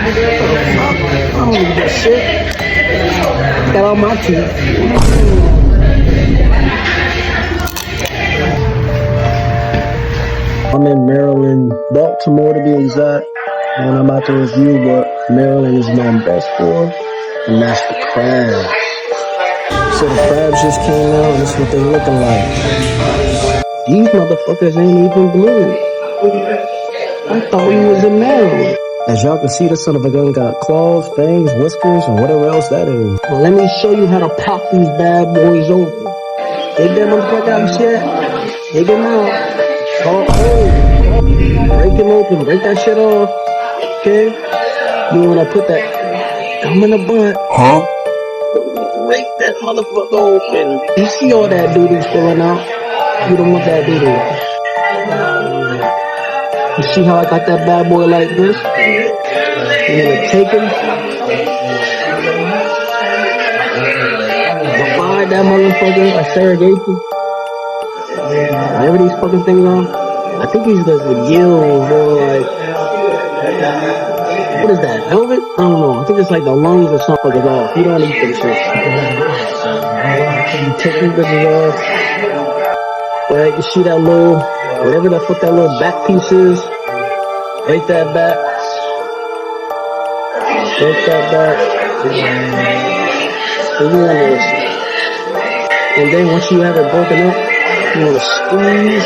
I don't need that shit. Got all my teeth. I'm in Maryland, Baltimore to be exact, and I'm about to review what Maryland is known best for, and that's the crabs. So the crabs just came out, and this is what they looking like. These motherfuckers ain't even blue. I thought we was in Maryland. As y'all can see, the son of a gun got claws, fangs, whiskers, and whatever else that is. Well, let me show you how to pop these bad boys open. Take that motherfucker out and shit. Take him out. Oh, break him open. Break that shit off. Okay? You wanna put that thumb in the butt. Huh? Break that motherfucker open. You see all that doo-doo spilling out? You don't want that doo-doo. You see how I got that bad boy like this? You gonna take him, divide that motherfucker, or surrogate him. Whatever these fucking things are. I think these guys with gills or like, what is that, velvet? I don't know. I think it's like the lungs or something is off. You don't eat them shit. You take these bitches off. Right, you see that little, whatever the fuck that little back piece is. Break that back. Break that back. And you want to, and then once you have it broken up, you want to squeeze